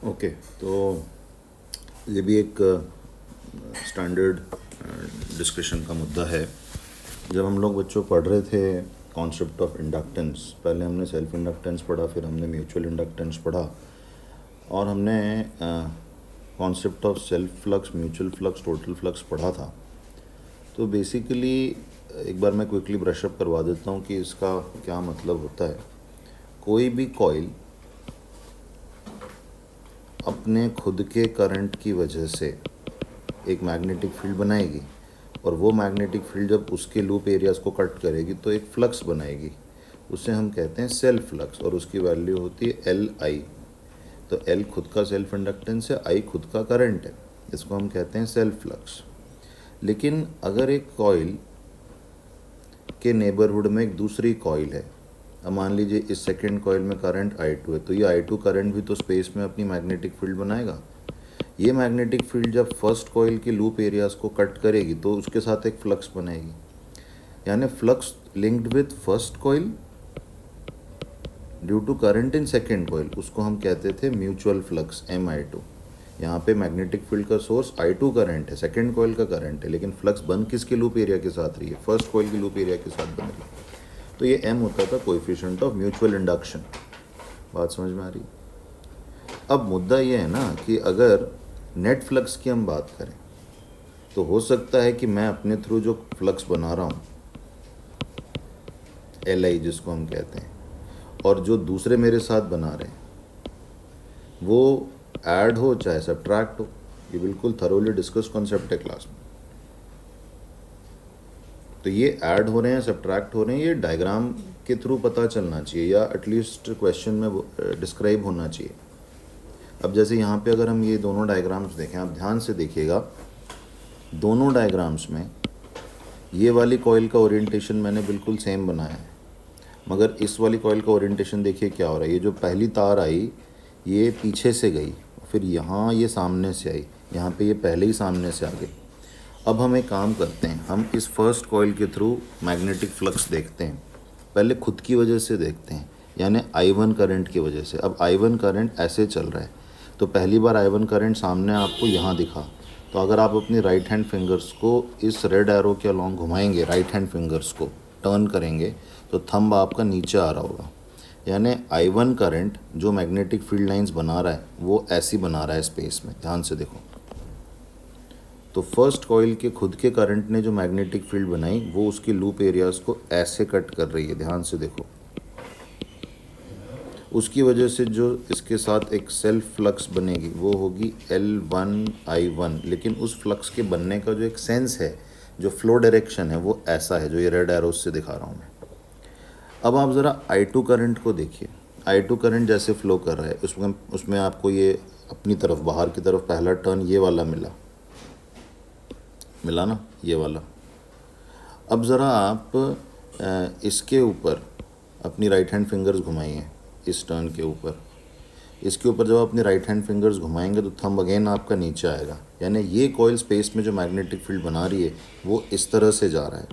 Okay, तो ये भी एक स्टैंडर्ड डिस्कशन का मुद्दा है। जब हम लोग बच्चों पढ़ रहे थे कॉन्सेप्ट ऑफ इंडक्टेंस, पहले हमने सेल्फ इंडक्टेंस पढ़ा, फिर हमने म्यूचुअल इंडक्टेंस पढ़ा, और हमने concept of self flux, mutual flux, total flux पढ़ा था। तो बेसिकली एक बार मैं क्विकली ब्रशअप करवा देता हूँ कि इसका क्या मतलब होता है। कोई भी कॉइल अपने खुद के करंट की वजह से एक मैग्नेटिक फील्ड बनाएगी, और वो मैग्नेटिक फील्ड जब उसके लूप एरियाज़ को कट करेगी तो एक फ्लक्स बनाएगी। उसे हम कहते हैं सेल्फ फ्लक्स, और उसकी वैल्यू होती है एल आई। तो एल खुद का सेल्फ इंडक्टेंस है, आई खुद का करंट है, इसको हम कहते हैं सेल्फ फ्लक्स। लेकिन अगर एक कॉइल के नेबरहुड में एक दूसरी कॉइल है, अब मान लीजिए इस सेकेंड कॉइल में करंट I2 है, तो ये I2 करंट भी तो स्पेस में अपनी मैग्नेटिक फील्ड बनाएगा। ये मैग्नेटिक फील्ड जब फर्स्ट कॉइल के लूप एरियाज़ को कट करेगी तो उसके साथ एक फ्लक्स बनेगी, यानी flux linked with first coil due to current in second coil, उसको हम कहते थे म्यूचुअल फ्लक्स MI2। यहाँ पे मैग्नेटिक फील्ड का सोर्स I2 करंट है, सेकेंड कॉइल का करंट है, लेकिन फ्लक्स बन किसके लूप एरिया के साथ रही है? फर्स्ट कॉइल के लूप एरिया के साथ बन रही है। तो ये M होता था कोएफिशिएंट ऑफ म्यूचुअल इंडक्शन। बात समझ में आ रही? अब मुद्दा ये है ना कि अगर नेट फ्लक्स की हम बात करें तो हो सकता है कि मैं अपने थ्रू जो फ्लक्स बना रहा हूँ LI जिसको हम कहते हैं, और जो दूसरे मेरे साथ बना रहे हैं वो ऐड हो चाहे सब्ट्रैक्ट हो, ये बिल्कुल थरोली डिस्कस कॉन्सेप्ट है क्लास में। तो ये ऐड हो रहे हैं, सब्ट्रैक्ट हो रहे हैं, ये डायग्राम के थ्रू पता चलना चाहिए, या एटलीस्ट क्वेश्चन में डिस्क्राइब होना चाहिए। अब जैसे यहाँ पे अगर हम ये दोनों डायग्राम्स देखें, आप ध्यान से देखिएगा, दोनों डायग्राम्स में ये वाली कॉइल का ओरिएंटेशन मैंने बिल्कुल सेम बनाया है, मगर इस वाली कॉइल का ओरिएंटेशन देखिए क्या हो रहा है। ये जो पहली तार आई ये पीछे से गई, फिर यहाँ ये सामने से आई, यहाँ पे ये पहले ही सामने से आ गई। अब हम एक काम करते हैं, हम इस फर्स्ट कॉइल के थ्रू मैग्नेटिक फ्लक्स देखते हैं। पहले खुद की वजह से देखते हैं, यानी I1 करंट की वजह से। अब I1 करंट ऐसे चल रहा है, तो पहली बार I1 करंट सामने आपको यहाँ दिखा, तो अगर आप अपनी राइट हैंड फिंगर्स को इस रेड एरो के अलॉन्ग घुमाएंगे, राइट हैंड फिंगर्स को टर्न करेंगे, तो थंब आपका नीचे आ रहा होगा। यानी I1 करंट जो मैग्नेटिक फील्ड लाइंस बना रहा है वो ऐसी बना रहा है स्पेस में, ध्यान से देखो। तो फर्स्ट कॉइल के खुद के करंट ने जो मैग्नेटिक फील्ड बनाई वो उसके लूप एरियाज़ को ऐसे कट कर रही है, ध्यान से देखो। उसकी वजह से जो इसके साथ एक सेल्फ फ्लक्स बनेगी वो होगी L1I1, लेकिन उस फ्लक्स के बनने का जो एक सेंस है, जो फ्लो डायरेक्शन है, वो ऐसा है जो ये रेड एरोस से दिखा रहा हूँ मैं। अब आप ज़रा I2 करंट को देखिए। I2 करंट जैसे फ्लो कर रहा है, उसमें आपको ये अपनी तरफ बाहर की तरफ पहला टर्न ये वाला मिला ना, ये वाला। अब ज़रा आप इसके ऊपर अपनी राइट हैंड फिंगर्स घुमाइए, इस टर्न के ऊपर। इसके ऊपर जब आप अपनी राइट हैंड फिंगर्स घुमाएंगे तो थंब अगेन आपका नीचे आएगा, यानी ये कॉइल स्पेस में जो मैग्नेटिक फील्ड बना रही है वो इस तरह से जा रहा है।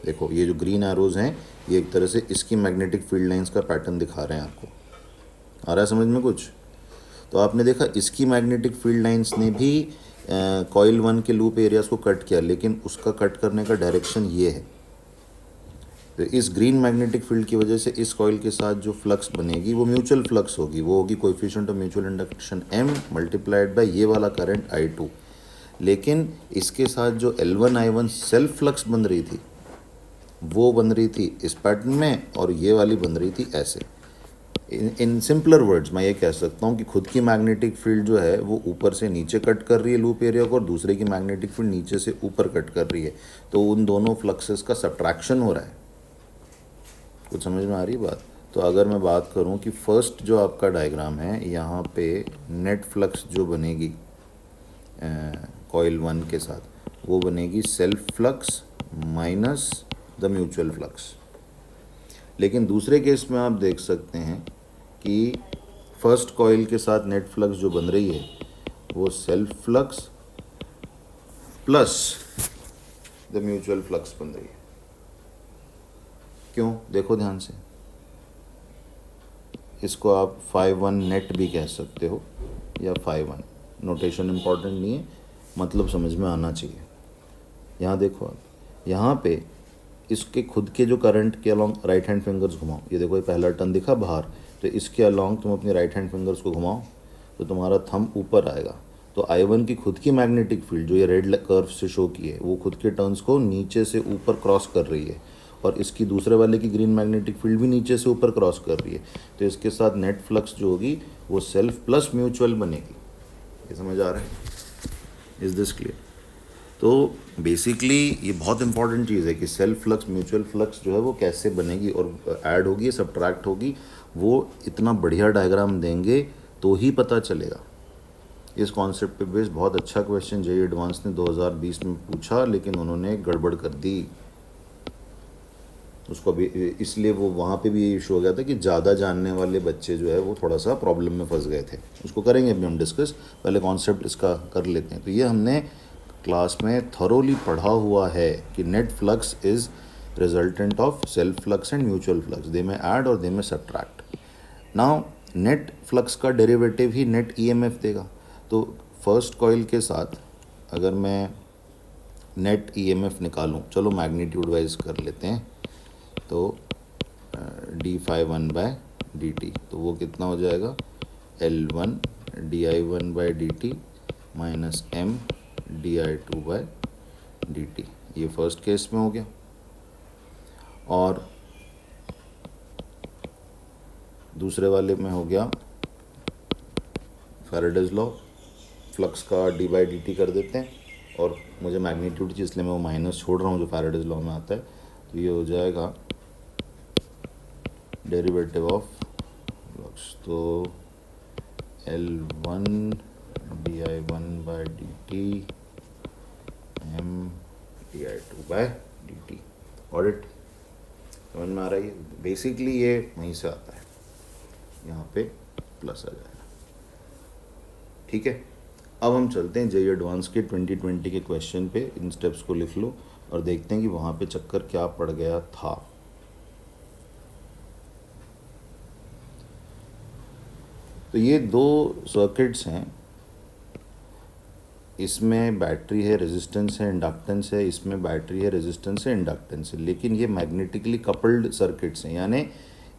देखो ये जो ग्रीन एरोज़ हैं ये एक तरह से इसकी मैग्नेटिक फील्ड लाइंस का पैटर्न दिखा रहे हैं आपको। आ रहा है समझ में कुछ? तो आपने देखा इसकी मैग्नेटिक फील्ड लाइंस ने भी कॉइल 1 के लूप एरियाज़ को कट किया, लेकिन उसका कट करने का डायरेक्शन ये है। तो इस ग्रीन मैग्नेटिक फील्ड की वजह से इस कॉइल के साथ जो फ्लक्स बनेगी वो म्यूचुअल फ्लक्स होगी, वो होगी coefficient of mutual induction M multiplied by ये वाला करंट I2। लेकिन इसके साथ जो L1I1 सेल्फ फ्लक्स बन रही थी वो बन रही थी इस पैटर्न में, और ये वाली बन रही थी ऐसे। इन सिंपलर वर्ड्स मैं ये कह सकता हूँ कि खुद की मैग्नेटिक फील्ड जो है वो ऊपर से नीचे कट कर रही है लूप एरिया को, और दूसरे की मैग्नेटिक फील्ड नीचे से ऊपर कट कर रही है। तो उन दोनों फ्लक्सेस का सब्ट्रैक्शन हो रहा है। कुछ समझ में आ रही बात? तो अगर मैं बात करूं कि फर्स्ट जो आपका डायग्राम है, यहाँ पे नेट फ्लक्स जो बनेगी कॉइल 1 के साथ, वो बनेगी self flux minus the mutual flux. लेकिन दूसरे केस में आप देख सकते हैं कि फर्स्ट कॉइल के साथ नेट फ्लक्स जो बन रही है वो self flux plus the mutual flux बन रही है। क्यों? देखो ध्यान से, इसको आप 5-1 नेट भी कह सकते हो या 5-1, नोटेशन इम्पॉर्टेंट नहीं है, मतलब समझ में आना चाहिए। यहाँ देखो आप, यहाँ पे इसके खुद के जो करंट के अलॉन्ग राइट हैंड फिंगर्स घुमाओ, ये देखो ये पहला टर्न दिखा बाहर, तो इसके अलॉन्ग तुम अपनी राइट हैंड फिंगर्स को घुमाओ तो तुम्हारा थंब ऊपर आएगा। तो I1 की खुद की मैग्नेटिक फील्ड जो ये रेड कर्व से शो की है वो खुद के टर्न्स को नीचे से ऊपर क्रॉस कर रही है, और इसकी दूसरे वाले की ग्रीन मैग्नेटिक फील्ड भी नीचे से ऊपर क्रॉस कर रही है। तो इसके साथ नेट फ्लक्स जो होगी वो सेल्फ प्लस म्यूचुअल बनेगी। ये समझ आ रहा है? Is this clear? तो बेसिकली ये बहुत इंपॉर्टेंट चीज़ है कि सेल्फ फ्लक्स म्यूचुअल फ्लक्स जो है वो कैसे बनेगी और ऐड होगी सब्ट्रैक्ट होगी, वो इतना बढ़िया डायग्राम देंगे तो ही पता चलेगा। इस कॉन्सेप्ट पे बेस्ड बहुत अच्छा क्वेश्चन जेईई एडवांस ने 2020 में पूछा, लेकिन उन्होंने गड़बड़ कर दी उसको भी, इसलिए वो वहाँ पे भी ये इशू हो गया था कि ज़्यादा जानने वाले बच्चे जो है वो थोड़ा सा प्रॉब्लम में फंस गए थे। उसको करेंगे अभी हम डिस्कस, पहले कॉन्सेप्ट इसका कर लेते हैं। तो ये हमने क्लास में थरोली पढ़ा हुआ है कि net flux is resultant of self flux and mutual flux, they may add और they may subtract. Now net flux का डेरिवेटिव ही नेट ईएमएफ देगा। तो फर्स्ट कॉइल के साथ अगर मैं नेट ईएमएफ निकालूं, चलो मैग्नीट्यूड वाइज कर लेते हैं, तो d∅1/dt, तो वो कितना हो जाएगा L1 di1/dt minus m di2/dt। ये फर्स्ट केस में हो गया। और दूसरे वाले में हो गया फैराडेज लॉ, फ्लक्स का d/dt कर देते हैं, और मुझे मैग्नीट्यूड चाहिए इसलिए मैं वो माइनस छोड़ रहा हूँ जो फैराडेज लॉ में आता है। तो ये हो जाएगा डेरिवेटिव ऑफ फ्लक्स, तो L1 di1/dt m di2/dt। Audit समझ में आ रही है? बेसिकली ये वहीं से आता है, यहाँ पे प्लस आ जाएगा। ठीक है, अब हम चलते हैं जेईई एडवांस के 2020 के क्वेश्चन पे। इन स्टेप्स को लिख लो और देखते हैं कि वहाँ पे चक्कर क्या पड़ गया था। तो ये दो सर्किट्स हैं, इसमें बैटरी है, रेजिस्टेंस है, इंडक्टेंस है, इसमें बैटरी है, रेजिस्टेंस है, इंडक्टेंस है, लेकिन ये मैग्नेटिकली कपल्ड सर्किट्स हैं, यानी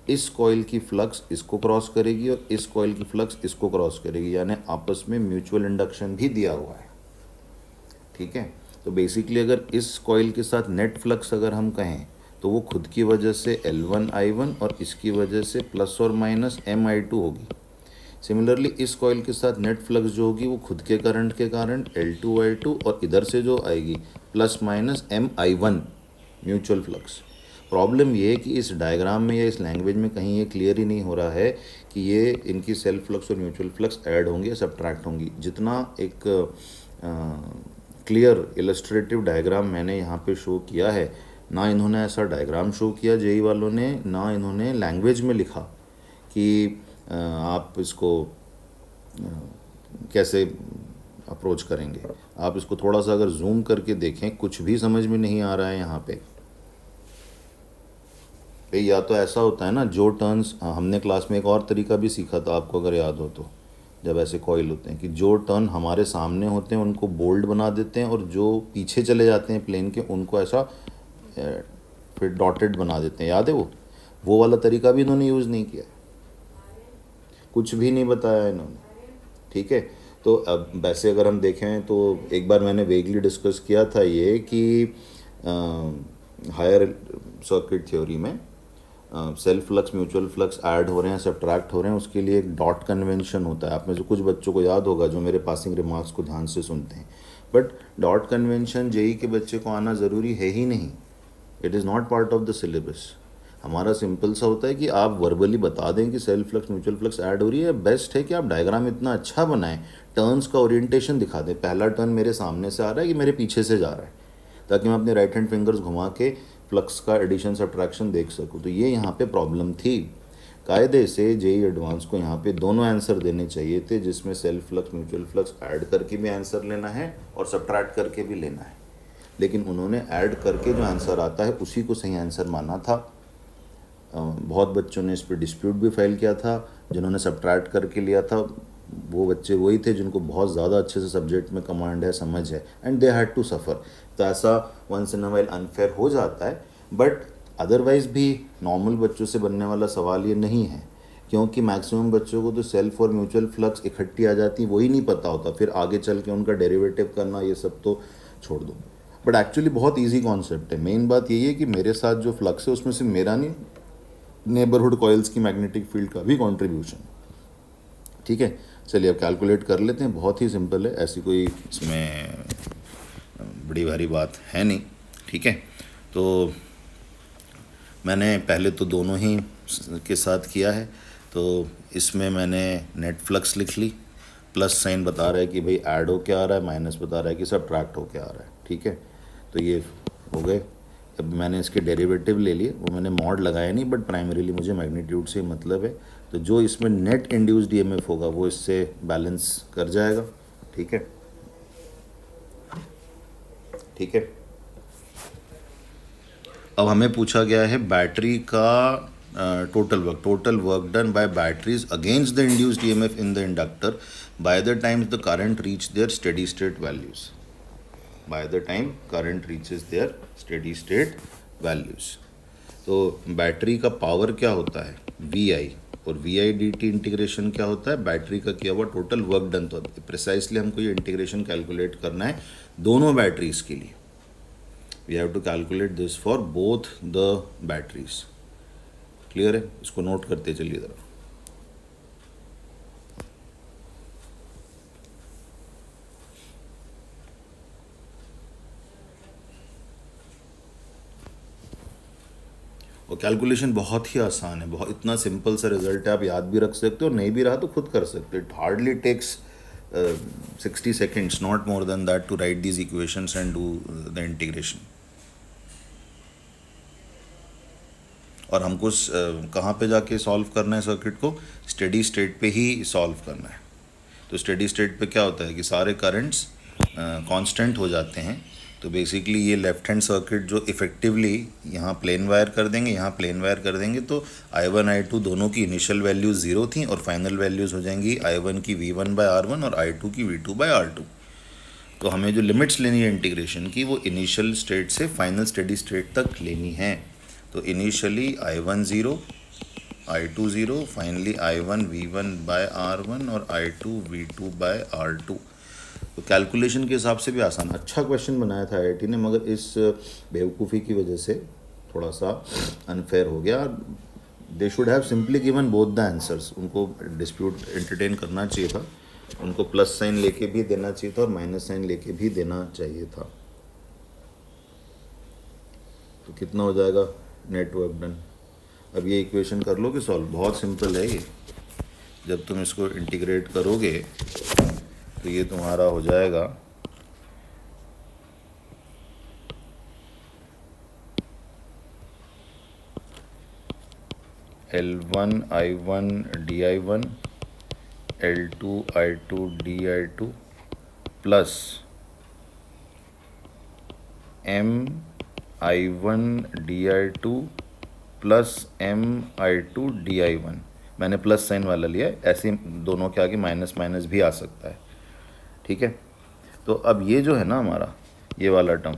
इस कॉइल की फ्लक्स इसको क्रॉस करेगी और इस कॉइल की फ्लक्स इसको क्रॉस करेगी, यानी आपस में म्यूचुअल इंडक्शन भी दिया हुआ है। ठीक है, तो बेसिकली अगर इस कॉइल के साथ नेट फ्लक्स अगर हम कहें तो वो खुद की वजह से L1I1 और इसकी वजह से प्लस और माइनस MI2 होगी। सिमिलरली इस कॉइल के साथ नेट फ्लक्स जो होगी वो खुद के करंट के कारण L2I2 और इधर से जो आएगी plus minus MI1 mutual flux. Problem ये है कि इस डायग्राम में या इस लैंग्वेज में कहीं ये क्लियर ही नहीं हो रहा है कि ये इनकी सेल्फ फ्लक्स और म्यूचुअल फ्लक्स ऐड होंगी या सब्ट्रैक्ट होंगी। जितना एक क्लियर इलस्ट्रेटिव डायग्राम मैंने यहाँ पे शो किया है, ना इन्होंने ऐसा डायग्राम शो किया जेईई वालों ने, ना इन्होंने लैंग्वेज में लिखा कि आप इसको कैसे अप्रोच करेंगे। आप इसको थोड़ा सा अगर जूम करके देखें, कुछ भी समझ में नहीं आ रहा है यहाँ पे। या तो ऐसा होता है ना, जो टर्न्स हमने क्लास में एक और तरीका भी सीखा था आपको अगर याद हो तो, जब ऐसे कॉइल होते हैं कि जो टर्न हमारे सामने होते हैं उनको बोल्ड बना देते हैं और जो पीछे चले जाते हैं प्लेन के उनको ऐसा फिर डॉटेड बना देते हैं। याद है वो वाला तरीका भी इन्होंने यूज़ नहीं किया, कुछ भी नहीं बताया इन्होंने। ठीक है, तो अब वैसे अगर हम देखें तो एक बार मैंने वेगली डिस्कस किया था ये कि हायर सर्किट थ्योरी में self flux mutual flux add हो रहे हैं, सब्ट्रैक्ट हो रहे हैं, उसके लिए एक डॉट कन्वेंशन होता है। आप में से कुछ बच्चों को याद होगा जो मेरे पासिंग रिमार्क्स को ध्यान से सुनते हैं। बट डॉट कन्वेंशन जेईई के बच्चे को आना ज़रूरी है ही नहीं, it is not part of the syllabus. हमारा सिंपल सा होता है कि आप वर्बली बता दें कि self flux mutual flux add हो रही है। बेस्ट है कि आप डायग्राम इतना अच्छा बनाएं, टर्न्स का ओरिएंटेशन दिखा दें। पहला टर्न मेरे सामने से आ रहा है कि मेरे पीछे से जा रहा है, ताकि मैं अपने राइट हैंड फिंगर्स घुमा के फ्लक्स का एडिशन सब्ट्रैक्शन देख सकूं। तो ये यहाँ पे प्रॉब्लम थी। कायदे से जेईई एडवांस को यहाँ पे दोनों आंसर देने चाहिए थे, जिसमें self flux mutual flux add करके भी आंसर लेना है और सब्ट्रैक्ट करके भी लेना है, लेकिन उन्होंने ऐड करके जो आंसर आता है उसी को सही आंसर माना था। बहुत बच्चों ने इस पर डिस्प्यूट भी फाइल किया था, जिन्होंने सब्ट्रैक्ट करके लिया था वो बच्चे वही थे जिनको बहुत ज़्यादा अच्छे से सब्जेक्ट में कमांड है, समझ है, and they had to suffer. तो ऐसा once in a while unfair हो जाता है, बट अदरवाइज़ भी नॉर्मल बच्चों से बनने वाला सवाल ये नहीं है, क्योंकि मैक्सिमम बच्चों को तो सेल्फ और म्यूचुअल फ्लक्स इकट्ठी आ जाती है, वही नहीं पता होता, फिर आगे चल के उनका डेरिवेटिव करना ये सब तो छोड़ दो। बट एक्चुअली बहुत ईजी कॉन्सेप्ट है। मेन बात यही है कि मेरे साथ जो फ्लक्स है उसमें सिर्फ मेरा नहीं, नेबरहुड कॉइल्स की मैग्नेटिक फील्ड का भी कॉन्ट्रीब्यूशन। ठीक है, चलिए अब कैलकुलेट कर लेते हैं। बहुत ही सिंपल है, ऐसी कोई इसमें बड़ी भारी बात है नहीं। ठीक है, तो मैंने पहले तो दोनों ही के साथ किया है। तो इसमें मैंने नेट फ्लक्स लिख ली, प्लस साइन बता रहा है कि भाई ऐड हो क्या आ रहा है, माइनस बता रहा है कि सब्ट्रैक्ट हो क्या आ रहा है। ठीक है, तो ये हो गए। अब मैंने इसके डेरिवेटिव ले लिए, वो मैंने मॉड लगाया नहीं, बट प्राइमरीली मुझे मैग्नीट्यूड से मतलब है। तो जो इसमें नेट इंड्यूस्ड ईएमएफ होगा वो इससे बैलेंस कर जाएगा। ठीक है, ठीक है। अब हमें पूछा गया है बैटरी का total work done by batteries against the induced EMF in the inductor by the time the current reach their steady state values, by the time current reaches their steady state values. तो battery का power क्या होता है, V I, और V I D T integration क्या होता है, battery का किया हुआ टोटल वर्क डन। तो प्रिसाइसली हमको ये इंटीग्रेशन कैलकुलेट करना है दोनों बैटरीज के लिए। We have to calculate this for both the batteries. Clear है, इसको नोट करते चलिए ज़रा। और कैलकुलेशन बहुत ही आसान है, बहुत इतना सिंपल सा रिजल्ट है, आप याद भी रख सकते हो, नहीं भी रहा तो खुद कर सकते हो। It hardly takes 60 seconds, not more than that, to write these equations and do the integration. और हमको कहाँ पे जाके सॉल्व करना है सर्किट को, स्टेडी स्टेट पे ही सॉल्व करना है। तो स्टेडी स्टेट पे क्या होता है कि सारे करंट्स कांस्टेंट हो जाते हैं। तो बेसिकली ये लेफ्ट हैंड सर्किट जो इफेक्टिवली यहाँ प्लेन वायर कर देंगे, यहाँ प्लेन वायर कर देंगे, तो I1 I2 दोनों की इनिशियल वैल्यूज़ 0 थी और फाइनल वैल्यूज़ हो जाएंगी I1 की V1/R1 और I2 की V2/R2। तो हमें जो लिमिट्स लेनी है इंटीग्रेशन की वो इनिशियल स्टेट से फाइनल स्टेडी स्टेट तक लेनी है। तो initially I1 0, I2 0, finally I1 V1/R1 और I2 V2/R2। तो कैलकुलेशन के हिसाब से भी आसान, अच्छा क्वेश्चन बनाया था आईआईटी ने, मगर इस बेवकूफ़ी की वजह से थोड़ा सा अनफेयर हो गया। They should have simply given both the answers. उनको डिस्प्यूट एंटरटेन करना चाहिए था, उनको प्लस साइन लेके भी देना चाहिए था और माइनस साइन लेके भी देना चाहिए था। तो कितना हो जाएगा नेटवर्क डन। अब ये इक्वेशन कर लो कि सॉल्व, बहुत सिंपल है ये। जब तुम इसको इंटीग्रेट करोगे तो ये तुम्हारा हो जाएगा L1 I1 DI1 L2 I2 DI2 plus M I1 DI2 plus M I2 DI1। मैंने प्लस साइन वाला लिया है, ऐसे दोनों के आगे माइनस माइनस भी आ सकता है। ठीक है, तो अब ये जो है ना हमारा ये वाला term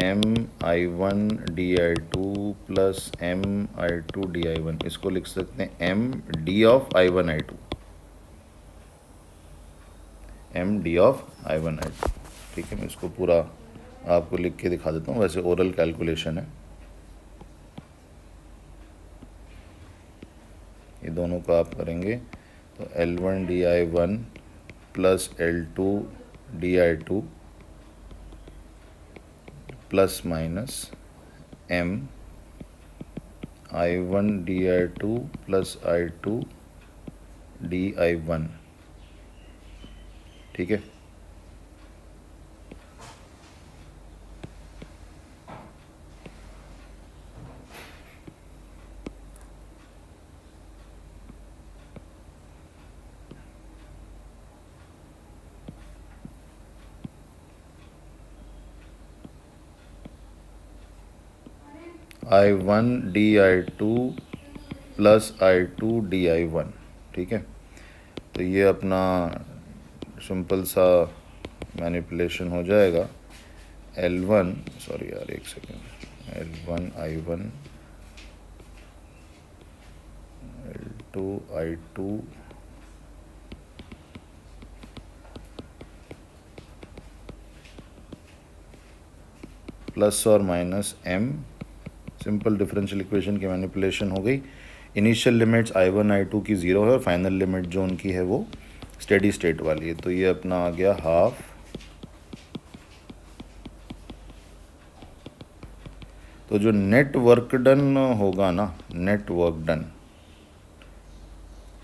MI1 DI2 plus MI2 DI1, इसको लिख सकते हैं MD of I1 I2, MD of I1 I2। ठीक है, मैं इसको पूरा आपको लिख के दिखा देता हूँ, वैसे ओरल कैलकुलेशन है। ये दोनों का आप करेंगे तो L1 DI1 plus L2 DI2 plus minus M I1 DI2 plus I2 DI1। ठीक है, I1 DI2 plus I2 DI1, ठीक है। तो ये अपना सिंपल सा मैनिपुलेशन हो जाएगा। L1, सॉरी यार एक second, L1 I1 L2 I2 plus और minus m, simple differential equation की मैनिपुलेशन हो गई। इनिशियल लिमिट्स I1 I2 की 0 है और फाइनल लिमिट जो उनकी है वो स्टेडी स्टेट वाली है। तो ये अपना आ गया हाफ तो जो नेट वर्क डन होगा ना, net work done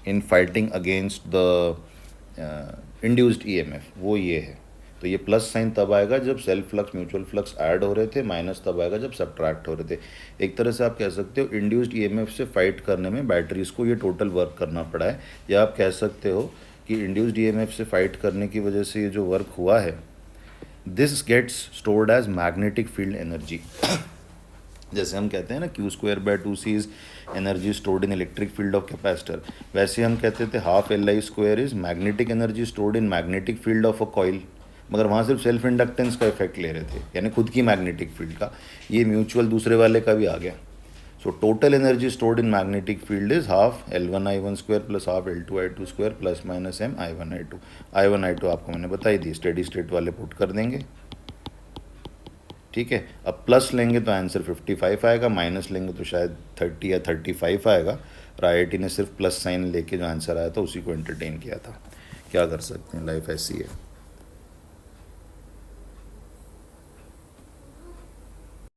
in fighting against the induced EMF, वो ये है। तो ये प्लस साइन तब आएगा जब self flux mutual flux add हो रहे थे, माइनस तब आएगा जब सब्ट्रैक्ट हो रहे थे। एक तरह से आप कह सकते हो इंड्यूस्ड EMF से फाइट करने में बैटरीज को ये टोटल वर्क करना पड़ा है, या आप कह सकते हो कि इंड्यूस्ड EMF से फाइट करने की वजह से ये जो वर्क हुआ है, this gets stored as magnetic field energy. जैसे हम कहते हैं ना Q²/2C is energy stored in electric field of capacitor, वैसे हम कहते थे half Li² is magnetic energy stored in magnetic field of a coil, मगर वहाँ सिर्फ सेल्फ इंडक्टेंस का इफेक्ट ले रहे थे, यानी खुद की मैग्नेटिक फील्ड का। ये म्यूचुअल दूसरे वाले का भी आ गया। So total energy stored in magnetic field is half L1I1² plus half L2I2² plus minus m I1I2। I1I2 आपको मैंने बताई दी, स्टेडी स्टेट वाले पुट कर देंगे, ठीक है। अब प्लस लेंगे तो आंसर 55 आएगा, माइनस लेंगे तो शायद 30 या 35 आएगा। और IIT ने सिर्फ प्लस साइन लेके जो आंसर आया था उसी को एंटरटेन किया था। क्या कर सकते हैं, लाइफ ऐसी है।